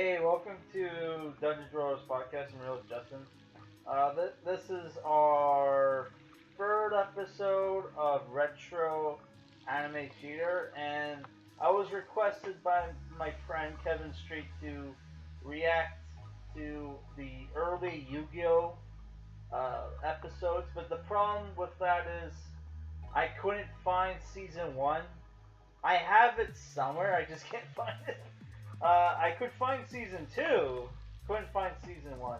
Hey, welcome to Dungeon Drawers Podcast. I'm real Justin. This is our third episode of Retro Anime Theater, and I was requested by my friend Kevin Street to react to the early Yu-Gi-Oh episodes. But the problem with that is I couldn't find season one. I have it somewhere. I just can't find it. I could find season two. Couldn't find season one.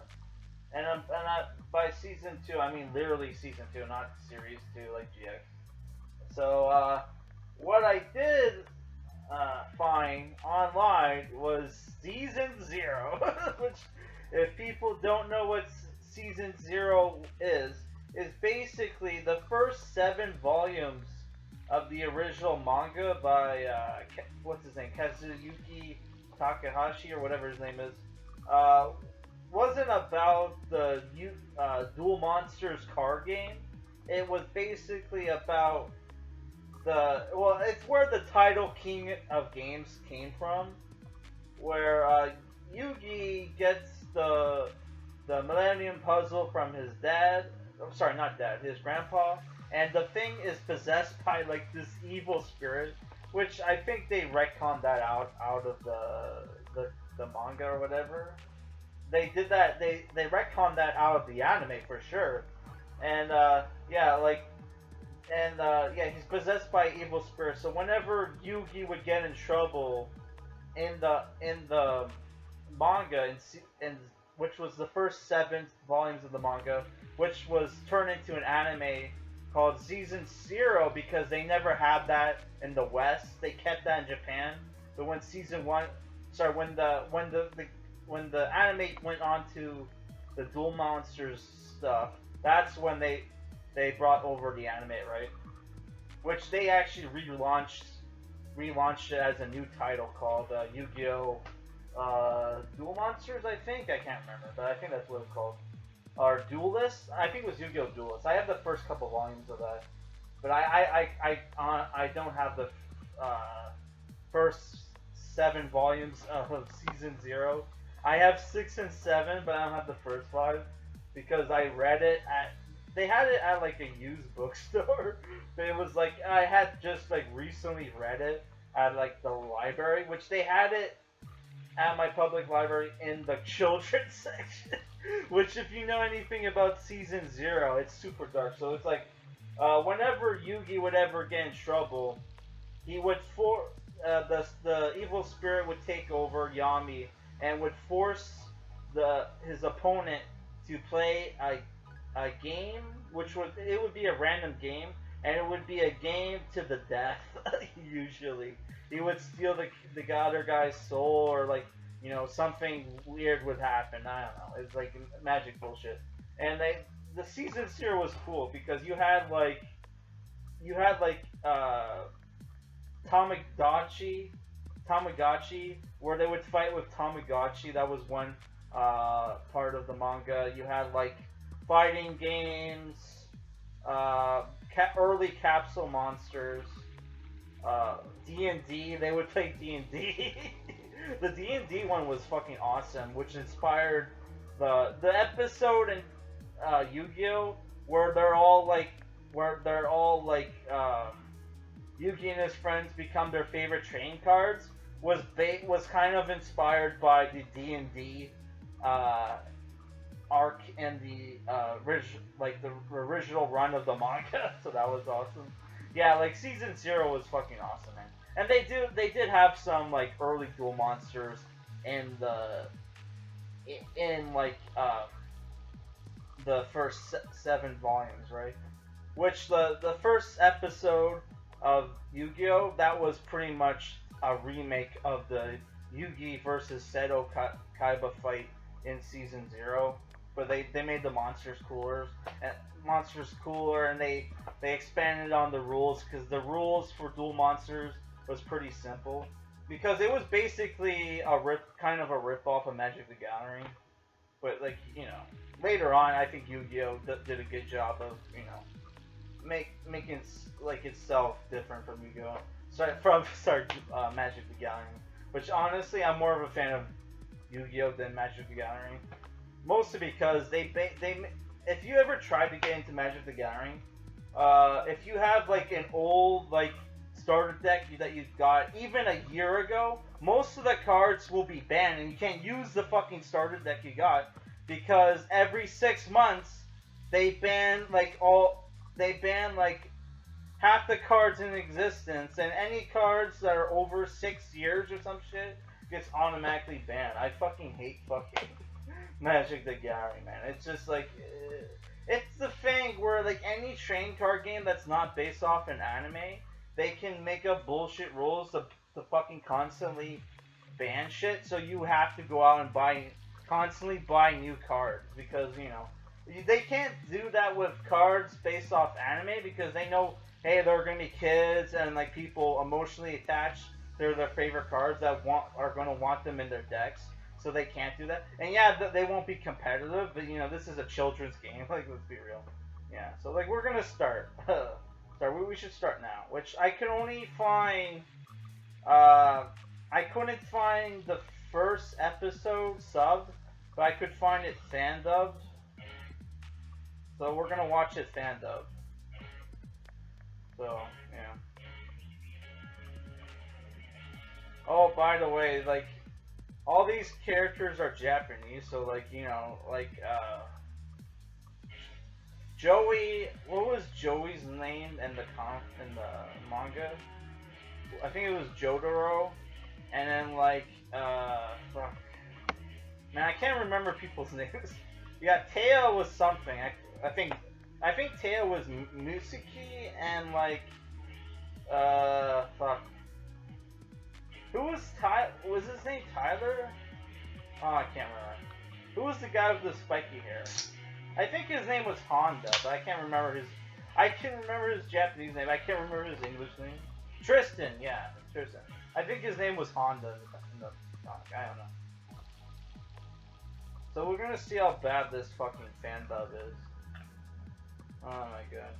By season two, I mean literally season two, not series two like GX. So what I did find online was season zero, which, if people don't know what season zero is basically the first 7 volumes of the original manga by what's his name, Kazuki Takahashi or whatever his name is. Wasn't about the Duel Monsters card game. It was basically about it's where the title King of Games came from, where Yugi gets the Millennium Puzzle from his dad. I'm sorry, not dad, his grandpa, and the thing is possessed by like this evil spirit, which I think they retconned that out of the manga or whatever. They did that. They retconned that out of the anime for sure, and he's possessed by evil spirits. So whenever Yugi would get in trouble in the manga, in which was the first 7 volumes of the manga, which was turned into an anime called Season Zero, because they never had that in the West. They kept that in Japan. But when when the anime went on to the Duel Monsters stuff, that's when they brought over the anime, right? Which they actually relaunched it as a new title called Yu-Gi-Oh! Duel Monsters, I think. I can't remember, but I think that's what it's called. Or Duelist? I think it was Yu-Gi-Oh! Duelist. I have the first couple volumes of that, but I don't have the first 7 volumes of Season Zero. I have 6 and 7, but I don't have the first 5 because I read it at. They had it at like a used bookstore, but it was like I had just like recently read it at like the library, which they had it at my public library in the children's section. Which, if you know anything about Season Zero, it's super dark. So it's like whenever Yugi would ever get in trouble, he would the evil spirit would take over Yami and would force his opponent to play a game, which would be a random game, and it would be a game to the death. Usually, he would steal the other guy's soul, or like, something weird would happen. I don't know. It's like magic bullshit. And the Season Zero was cool because you had like Tamagotchi, where they would fight with Tamagotchi. That was one part of the manga. You had like fighting games, early capsule monsters, D&D. They would play D&D. The D&D one was fucking awesome, which inspired the episode in Yu-Gi-Oh! where they're all like Yugi and his friends become their favorite trading cards was kind of inspired by the D&D arc and the original run of the manga. So that was awesome. Yeah, like Season Zero was fucking awesome, man. And they did have some like early Duel Monsters in the first 7 volumes, right? Which the first episode of Yu-Gi-Oh! That was pretty much a remake of the Yugi versus Seto Kaiba fight in Season Zero, but they made the monsters cooler, and they expanded on the rules, because the rules for Duel Monsters was pretty simple, because it was basically kind of a rip off of Magic the Gathering, but like, later on I think Yu-Gi-Oh! Did a good job of making like itself different from Yu-Gi-Oh! Magic the Gathering, which honestly I'm more of a fan of Yu-Gi-Oh than Magic the Gathering. Mostly because if you ever tried to get into Magic the Gathering, if you have like an old like starter deck that you got even a year ago, most of the cards will be banned and you can't use the fucking starter deck you got because every 6 months they ban like half the cards in existence, and any cards that are over 6 years or some shit gets automatically banned. I fucking hate fucking Magic the Gathering, man. It's just like it's the thing where like any trading card game that's not based off an anime, they can make up bullshit rules to fucking constantly ban shit. So you have to go out and constantly buy new cards because they can't do that with cards based off anime because they know, hey, there are gonna be kids and like people emotionally attached to their favorite cards that are gonna want them in their decks, so they can't do that. And yeah, they won't be competitive, but this is a children's game. Like, let's be real. Yeah, so like we're gonna start. We should start now. Which I could only find. I couldn't find the first episode subbed, but I could find it fan dubbed. So we're gonna watch it fan dubbed. So, yeah. Oh, by the way, like, all these characters are Japanese, so, like, Joey, what was Joey's name in the manga? I think it was Jotaro, and then, like, fuck. Man, I can't remember people's names. Yeah, Teo was something. I think Teo was Musuki, and like, fuck. Who was was his name Tyler? Oh, I can't remember. Who was the guy with the spiky hair? I think his name was Honda, but I can't remember I can remember his Japanese name. I can't remember his English name. Tristan, yeah, Tristan. I think his name was Honda in the comic. I don't know. So we're gonna see how bad this fucking fan dub is. Oh my god.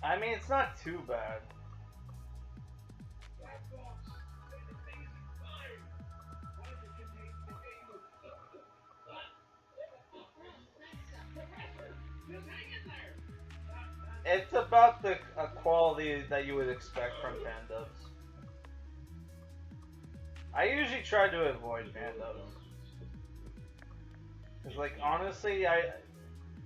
I mean, it's not too bad. It's about the quality that you would expect from fan dubs. I usually try to avoid fan dubs. Cause like honestly, I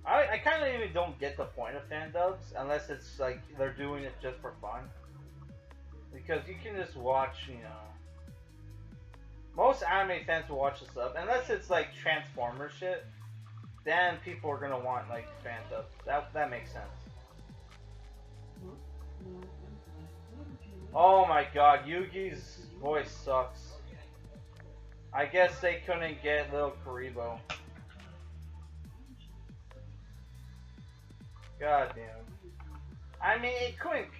kind of even don't get the point of fan dubs unless it's like they're doing it just for fun. Because you can just watch, most anime fans will watch the sub unless it's like Transformer shit. Then people are gonna want like fan dubs. That makes sense. Oh my god, Yugi's voice sucks. I guess they couldn't get Little Karibo. God damn. I mean, it couldn't.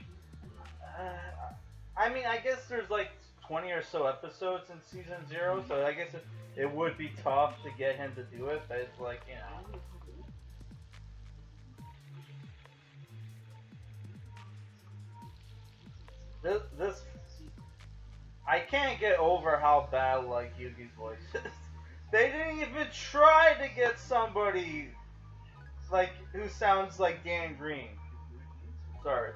I mean, I guess there's like 20 or so episodes in season 0, so I guess it would be tough to get him to do it, but it's like, This I can't get over how bad like Yugi's voice is. They didn't even try to get somebody like who sounds like Dan Green. Sorry.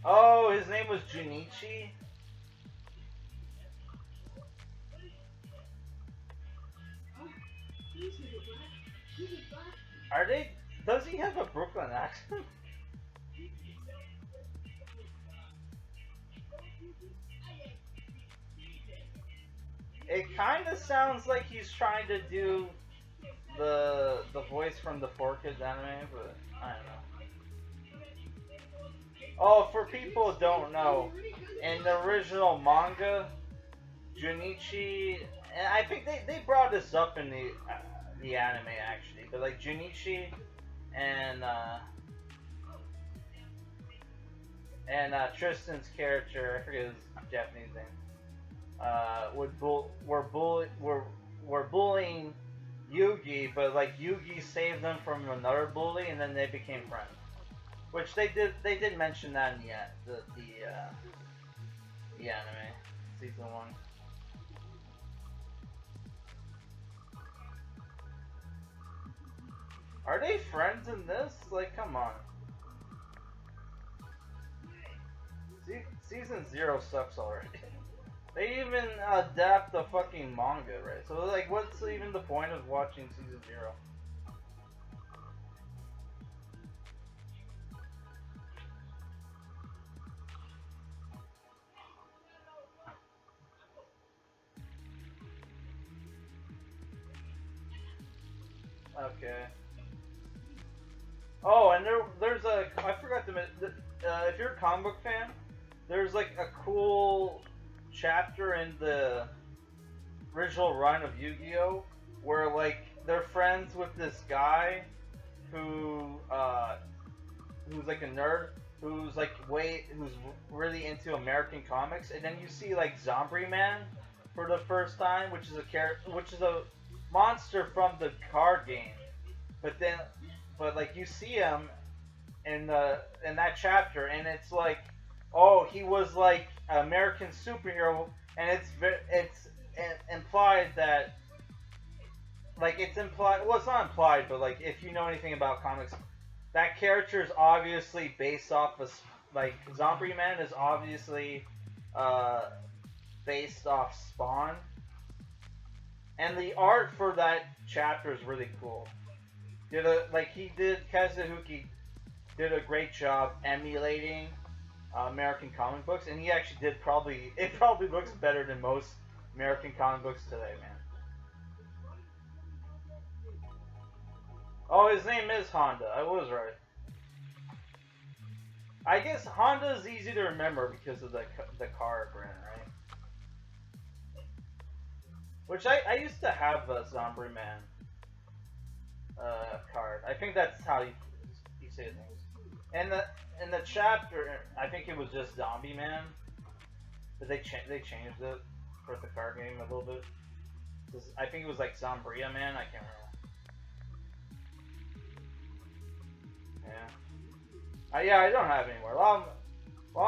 Oh, his name was Junichi? Does he have a Brooklyn accent? It kind of sounds like he's trying to do the voice from the 4Kids anime, but I don't know. Oh, for people who don't know, in the original manga, Junichi, and I think they brought this up in the anime actually, but like Junichi and Tristan's character, I forget his Japanese name. were bullying Yugi, but like Yugi saved them from another bully, and then they became friends. Which they did mention that in the anime season 1. Are they friends in this? Like, come on. Season 0 sucks already. They even adapt the fucking manga, right? So, like, what's even the point of watching Season 0? Okay. Oh, and there's I forgot to mention, if you're a comic book fan, there's like a cool chapter in the original run of Yu-Gi-Oh! Where like they're friends with this guy who who's like a nerd who's really into American comics, and then you see like Zombie Man for the first time, which is a monster from the card game. But then, but like you see him in that chapter, and it's like, oh, he was like an American superhero, and it's implied that like it's implied. Well, it's not implied, but like if you know anything about comics, that character is obviously based off of like Zombie Man is obviously uh, based off Spawn, and the art for that chapter is really cool. Kazuki did a great job emulating American comic books, and he actually it probably looks better than most American comic books today, man. Oh, his name is Honda. I was right. I guess Honda is easy to remember because of the car brand, right? Which I used to have a Zombie Man card. I think that's how you say his name. And in the chapter, I think it was just Zombie Man, but they changed it for the card game a little bit. I think it was like Zombria Man. I can't remember. Yeah. I don't have anymore. A lot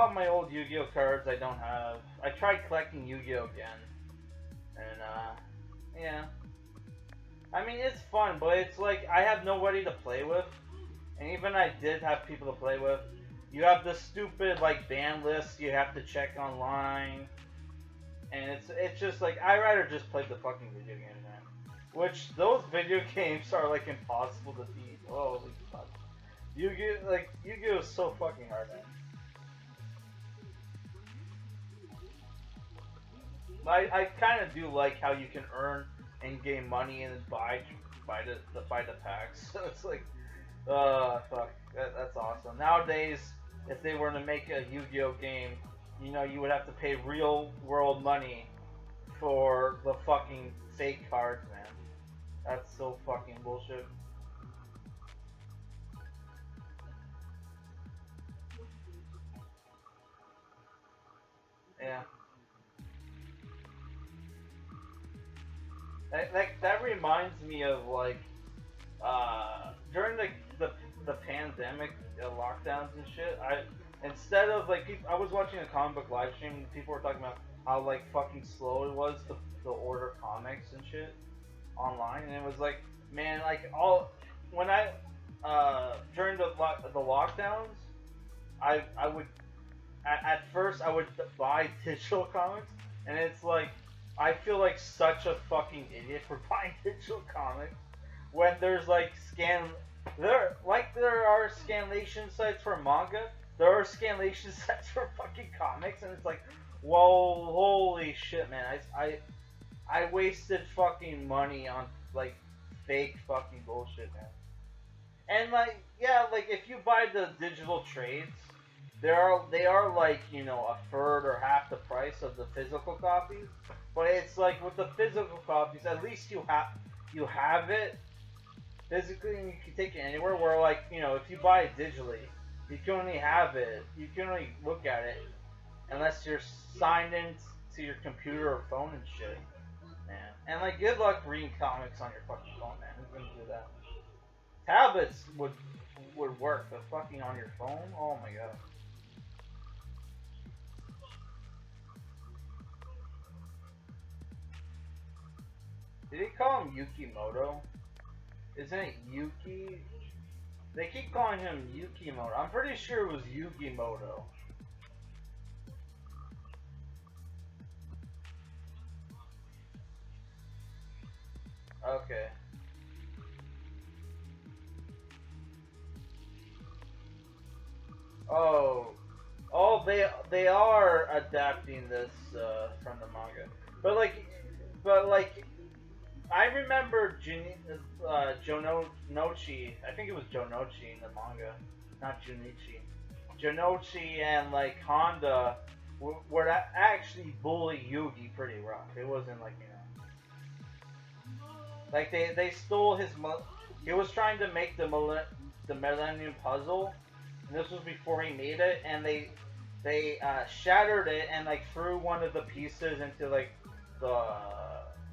of my old Yu-Gi-Oh cards I don't have. I tried collecting Yu-Gi-Oh again, and yeah. I mean, it's fun, but it's like I have nobody to play with, and even I did have people to play with. You have the stupid like ban list you have to check online, and it's just like I'd rather just play the fucking video game, man. Which those video games are like impossible to beat. Holy fuck! Yu-Gi-Oh is so fucking hard, man. I kind of do like how you can earn in-game money and buy the packs. So it's like, fuck, that's awesome. Nowadays, if they were to make a Yu-Gi-Oh game, you would have to pay real world money for the fucking fake cards, man. That's so fucking bullshit. Yeah. That reminds me of like during the pandemic lockdowns and shit. Instead of like I was watching a comic book live stream. And people were talking about how like fucking slow it was to order comics and shit online, and it was like, man, like all when I during the lockdowns, I would at first I would buy digital comics, and it's like I feel like such a fucking idiot for buying digital comics when there's like there are scanlation sites for manga, there are scanlation sites for fucking comics, and it's like, whoa, holy shit, man! I wasted fucking money on like fake fucking bullshit, man. And like, yeah, like if you buy the digital trades, they are like a third or half the price of the physical copies. But it's like with the physical copies, at least you have it physically and you can take it anywhere. Where like if you buy it digitally, you can only look at it unless you're to your computer or phone and shit, man. And like, good luck reading comics on your fucking phone, man. Who's gonna do that? Tablets would work, but fucking on your phone? Oh my god. Did he call him Yukimoto? Isn't it Yuki? They keep calling him Yukimoto. I'm pretty sure it was Yukimoto. Okay. Oh, they are adapting this from the manga, but like I remember Jonochi. I think it was Jonochi in the manga, not Junichi. Jonochi and like Honda were actually bully Yugi pretty rough. It wasn't like, like they stole his. He was trying to make the Millennium Puzzle, and this was before he made it, and they shattered it and like threw one of the pieces into like the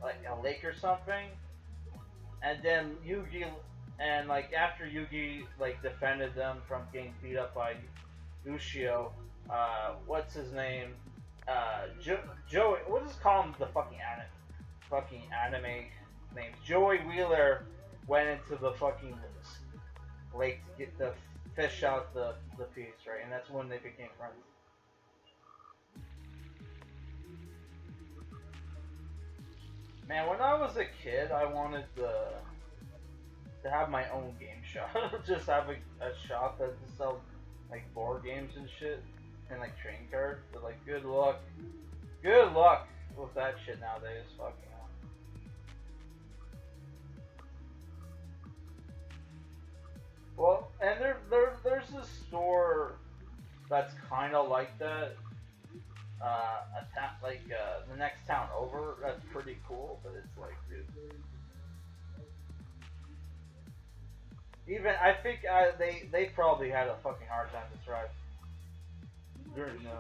like a lake or something, and then Yugi, and like after Yugi like defended them from getting beat up by Ushio, what's his name, Joey, we'll just call him the fucking anime name, Joey Wheeler, went into the fucking lake to get the fish out the piece, right, and that's when they became friends. Man, when I was a kid, I wanted to have my own game shop. Just have a shop that just sells like board games and shit, and like trading cards. But like, good luck with that shit nowadays. Fucking hell. Well, and there's this store that's kind of like that. The next town over. That's pretty cool, but it's like, dude. Even I think they probably had a fucking hard time to thrive during the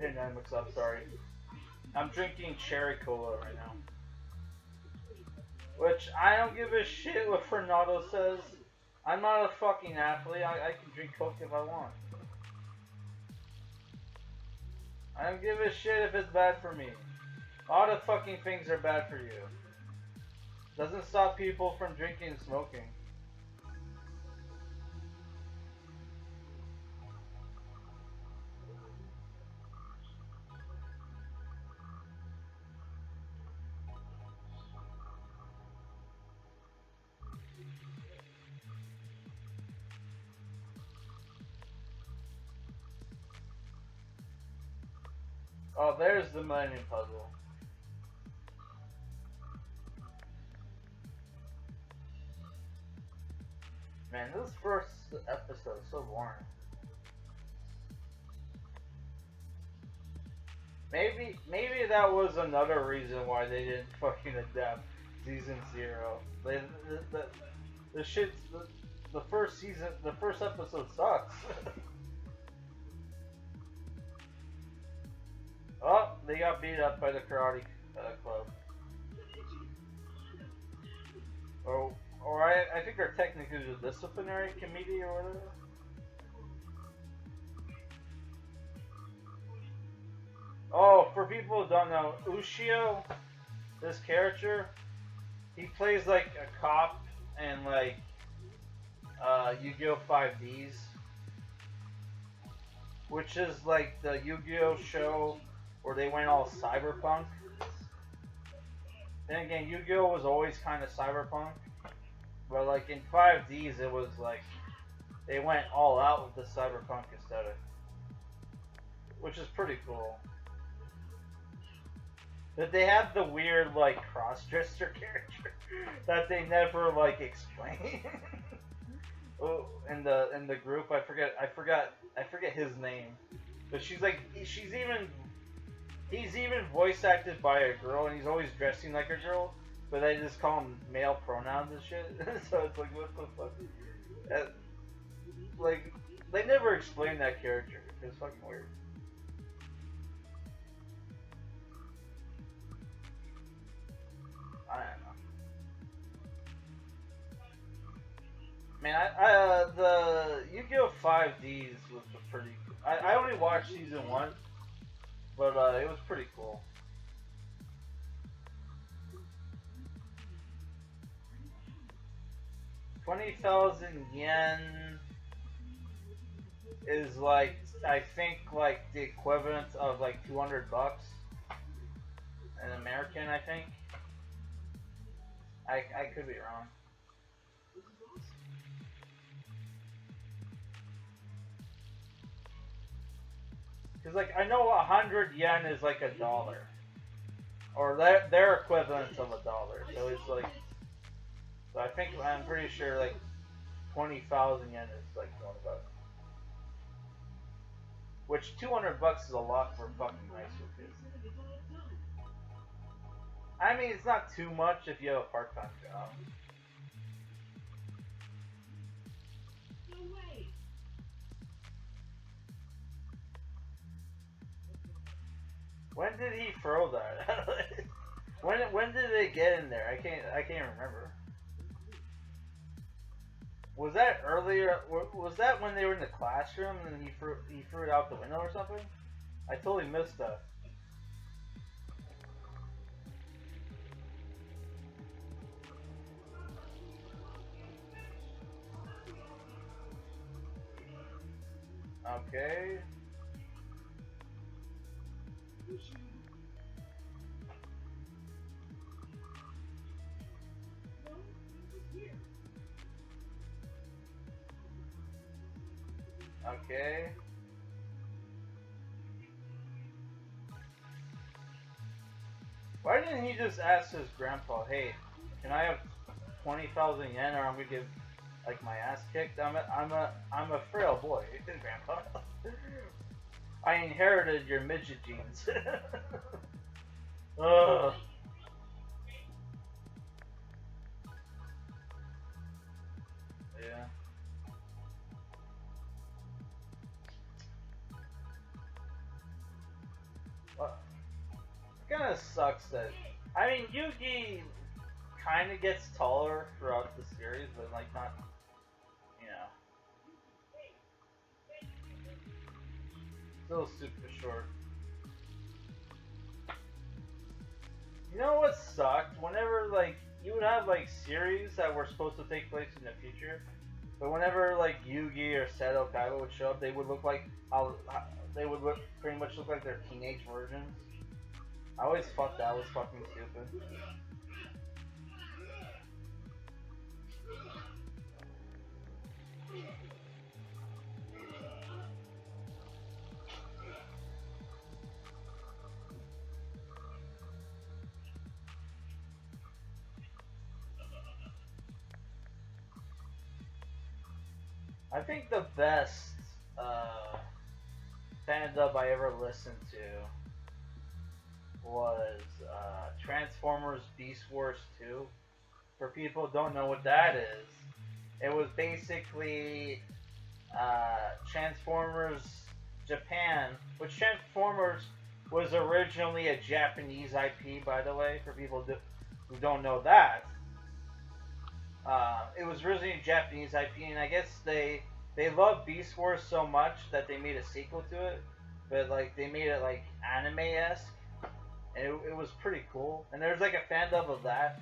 pandemics. I'm sorry. I'm drinking cherry cola right now, which I don't give a shit what Fernando says. I'm not a fucking athlete. I can drink Coke if I want. I don't give a shit if it's bad for me. All the fucking things are bad for you. Doesn't stop people from drinking and smoking. Oh, there's the Millennium Puzzle. Man, this first episode is so boring. Maybe that was another reason why they didn't fucking adapt season 0. The shit, the first season, the first episode sucks. Oh, they got beat up by the karate club. Or I think they're technically the disciplinary committee or whatever. Oh, for people who don't know, Ushio, this character, he plays like a cop in like Yu-Gi-Oh! 5Ds, which is like the Yu-Gi-Oh! Show where they went all cyberpunk. Then again, Yu-Gi-Oh! Was always kind of cyberpunk, but like in 5Ds it was like they went all out with the cyberpunk aesthetic, which is pretty cool. But they have the weird like cross-dresser character that they never like explain. Oh, in the group, I forget his name, but he's even voice acted by a girl, and he's always dressing like a girl, but they just call him male pronouns and shit. So it's like, what the fuck? Like, they never explain that character. It's fucking weird. Man, the Yu-Gi-Oh! 5Ds was a pretty. I only watched season one, but it was pretty cool. 20,000 yen is like I think like the equivalent of like $200 in American. I think. I could be wrong. Cause like I know 100 yen is like a dollar, or their equivalent of a dollar. So it's like, so I think I'm pretty sure like 20,000 yen is like $200. Which $200 is a lot for fucking high school kids. I mean, it's not too much if you have a part-time job. When did he throw that? when did they get in there? I can't remember. Was that earlier? Was that when they were in the classroom and he threw it out the window or something? I totally missed that. Okay. Okay. Why didn't he just ask his grandpa, "Hey, can I have 20,000 yen, or I'm gonna get like my ass kicked"? I'm a frail boy, grandpa. I inherited your midget genes. Ugh. Yeah. Well, it kind of sucks that. I mean, Yugi kind of gets taller throughout the series, but like not, you know, still super short. You know what sucked? Whenever like you would have like series that were supposed to take place in the future, but whenever like Yugi or Seto Kaiba would show up, they would look like they would look, pretty much look like their teenage versions. I always thought that was fucking stupid. I think the best fan dub I ever listened to was Transformers Beast Wars 2. For people who don't know what that is, it was basically Transformers Japan, which Transformers was originally a Japanese IP, by the way, for people who don't know that. It was originally a Japanese IP, and I guess they loved Beast Wars so much that they made a sequel to it, but like they made it like anime-esque, and it was pretty cool. And there's like a fan dub of that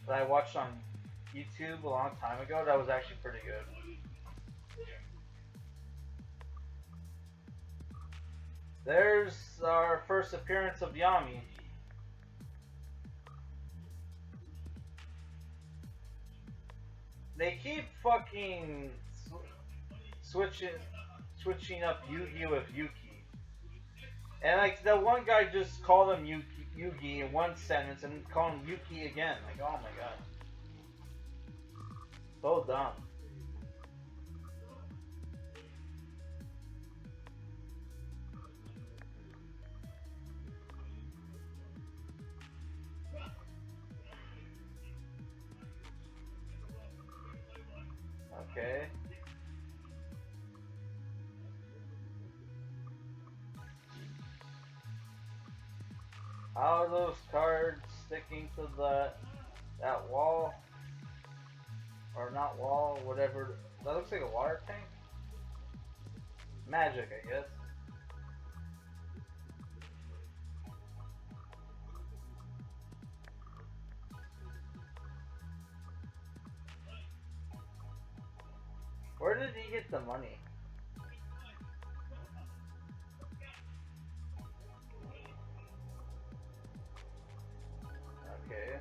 I watched on YouTube a long time ago. That was actually pretty good. There's our first appearance of Yami. They keep fucking switching switching up Yugi with Yuki. And like the one guy just called him Yugi in one sentence and called him Yuki again. Like, oh my god. So dumb. Okay. How are those cards sticking to that wall? Or not wall, whatever. That looks like a water tank? Magic, I guess. Where did he get the money? Okay.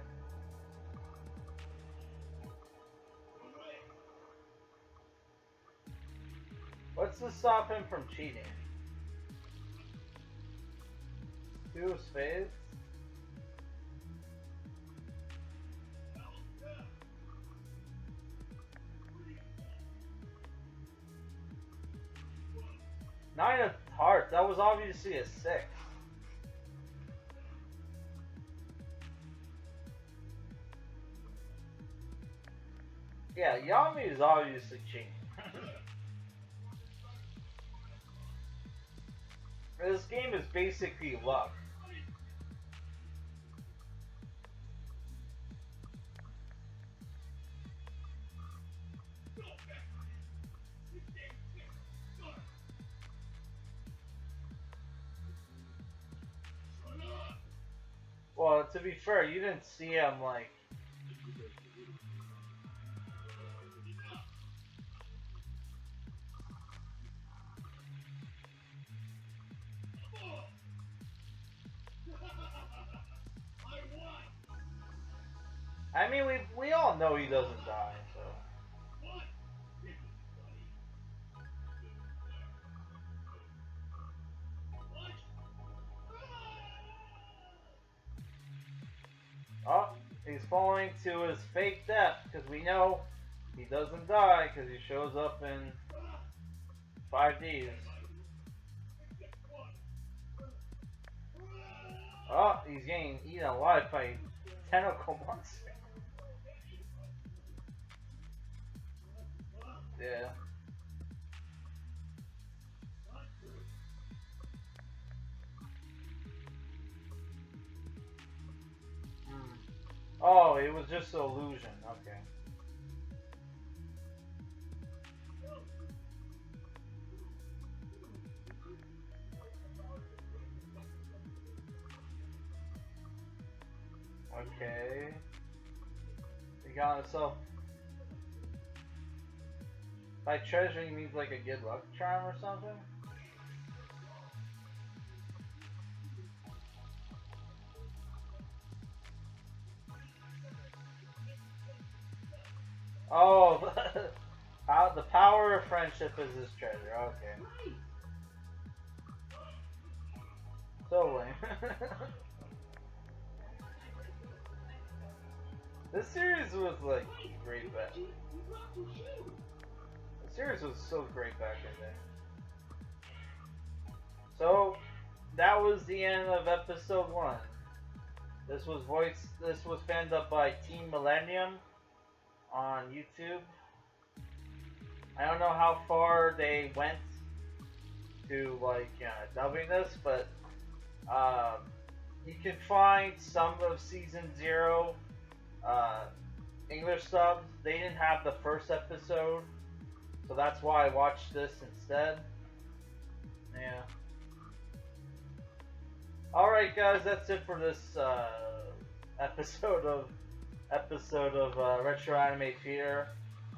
What's to stop him from cheating? Two of spades? Nine of hearts. That was obviously a six. Yeah, Yami is obviously cheating. This game is basically luck. Well, to be fair, you didn't see him like. I mean, we all know he doesn't die, so. Oh, he's falling to his fake death because we know he doesn't die because he shows up in 5Ds. Oh, he's getting eaten alive by a tentacle monster. Yeah. Oh, it was just an illusion. Okay. Okay. He got himself. By treasure, he means like a good luck charm or something? Oh, the power of friendship is his treasure. Okay. So lame. This series was like great back. The series was so great back in there. So that was the end of episode 1. This was fanned up by Team Millennium on YouTube. I don't know how far they went to like dubbing this, but you can find some of season 0 English subs. They didn't have the first episode, so that's why I watched this instead. Yeah. Alright guys, that's it for this episode of Retro Anime Theater.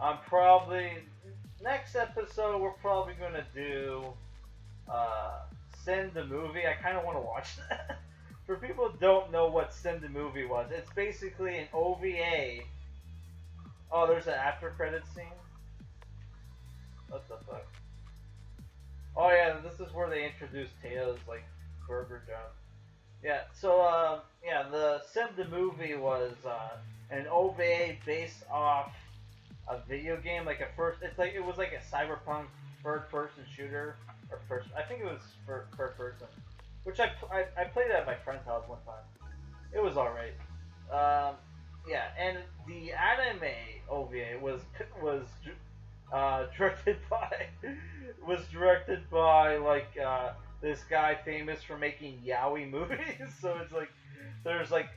I'm probably next episode we're probably gonna do Sin the movie. I kinda wanna watch that. For people who don't know what Sin the movie was, it's basically an OVA. Oh, there's an after credit scene? What the fuck? Oh yeah, this is where they introduced Taya's like burger job. Yeah, so yeah, the Sin the movie was an OVA based off a video game, like it was like a cyberpunk third person shooter or first. I think it was third person, which I played at my friend's house one time. It was alright. Yeah, and the anime OVA directed by like this guy famous for making yaoi movies. So it's like there's like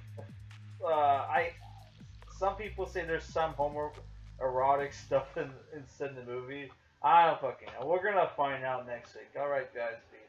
some people say there's some erotic stuff instead in the movie. I don't fucking know. We're gonna find out next week. All right, guys. Peace.